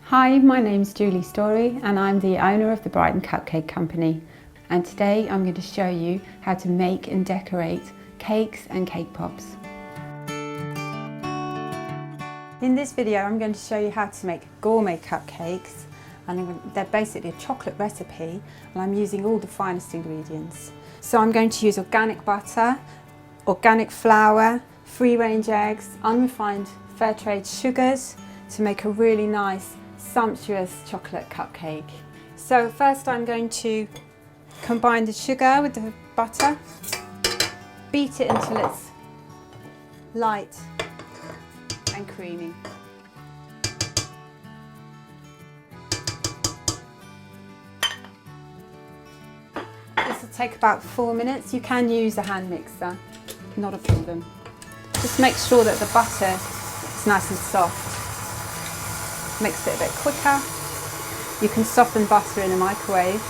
Hi, my name's Julie Story and I'm the owner of the Brighton Cupcake Company, and today I'm going to show you how to make and decorate cakes and cake pops. In this video I'm going to show you how to make gourmet cupcakes, and they're basically a chocolate recipe and I'm using all the finest ingredients. So I'm going to use organic butter, organic flour, free-range eggs, unrefined fair trade sugars to make a really nice sumptuous chocolate cupcake. So first I'm going to combine the sugar with the butter, beat it until it's light and creamy. This will take about 4 minutes. You can use a hand mixer, not a problem. Just make sure that the butter is nice and soft. Mix it a bit quicker. You can soften butter in a microwave.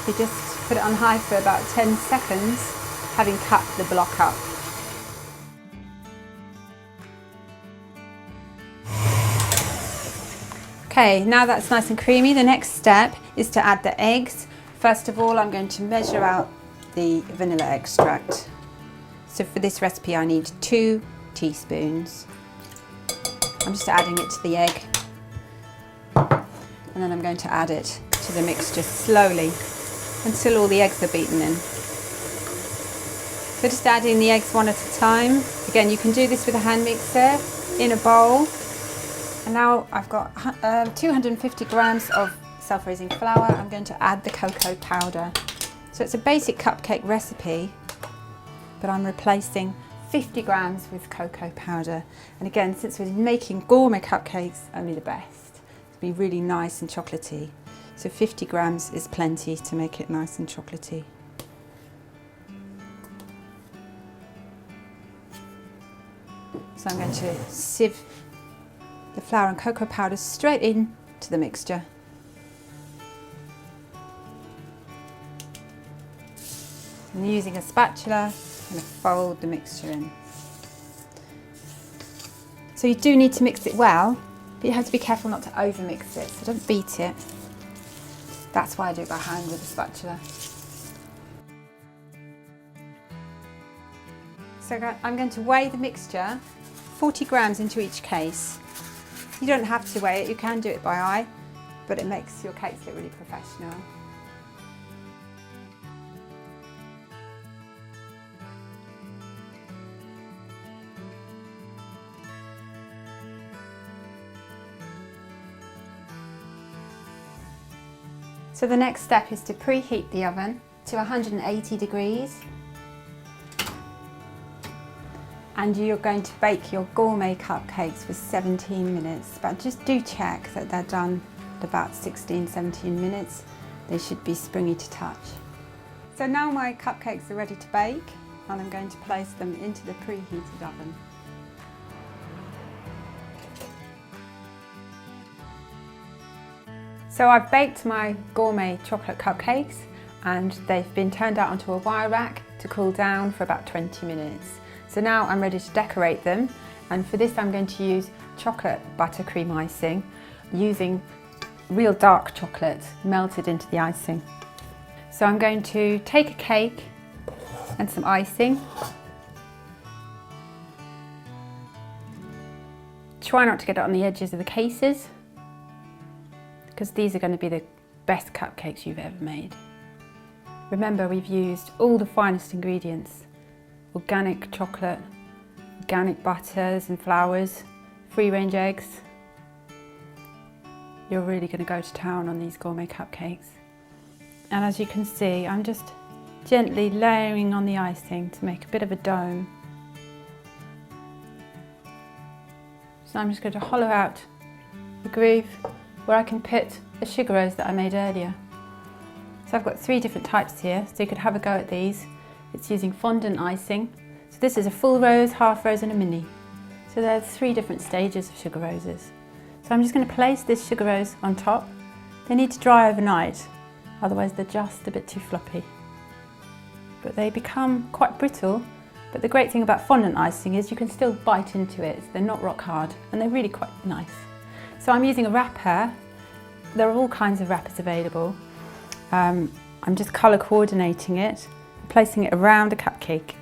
You just put it on high for about 10 seconds, having cut the block up. Okay, now that's nice and creamy, the next step is to add the eggs. First of all, I'm going to measure out the vanilla extract. So for this recipe I need 2 teaspoons. I'm just adding it to the egg, and then I'm going to add it to the mixture slowly until all the eggs are beaten in. So just adding the eggs one at a time. Again, you can do this with a hand mixer in a bowl. And now I've got 250 grams of self-raising flour. I'm going to add the cocoa powder. So it's a basic cupcake recipe, but I'm replacing 50 grams with cocoa powder. And again, since we're making gourmet cupcakes, only the best. Be really nice and chocolatey. So 50 grams is plenty to make it nice and chocolatey. So I'm going to sieve the flour and cocoa powder straight in to the mixture. And using a spatula, I'm going to fold the mixture in. So you do need to mix it well, but you have to be careful not to over mix it, so don't beat it. That's why I do it by hand with a spatula. So I'm going to weigh the mixture, 40 grams into each case. You don't have to weigh it, you can do it by eye, but it makes your cakes look really professional. So the next step is to preheat the oven to 180 degrees. And you're going to bake your gourmet cupcakes for 17 minutes. But just do check that they're done at about 16-17 minutes. They should be springy to touch. So now my cupcakes are ready to bake, and I'm going to place them into the preheated oven. So I've baked my gourmet chocolate cupcakes and they've been turned out onto a wire rack to cool down for about 20 minutes. So now I'm ready to decorate them, and for this I'm going to use chocolate buttercream icing using real dark chocolate melted into the icing. So I'm going to take a cake and some icing. Try not to get it on the edges of the cases, because these are going to be the best cupcakes you've ever made. Remember, we've used all the finest ingredients: organic chocolate, organic butters and flours, free-range eggs. You're really going to go to town on these gourmet cupcakes. And as you can see, I'm just gently layering on the icing to make a bit of a dome. So I'm just going to hollow out the groove where I can put the sugar rose that I made earlier. So I've got 3 different types here, so you could have a go at these. It's using fondant icing. So this is a full rose, half rose and a mini. So there's 3 different stages of sugar roses. So I'm just going to place this sugar rose on top. They need to dry overnight, otherwise they're just a bit too floppy. But they become quite brittle, but the great thing about fondant icing is you can still bite into it. They're not rock hard and they're really quite nice. So I'm using a wrapper. There are all kinds of wrappers available. I'm just colour coordinating it, placing it around a cupcake.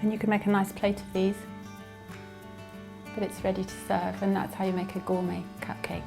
And you can make a nice plate of these, but it's ready to serve, and that's how you make a gourmet cupcake.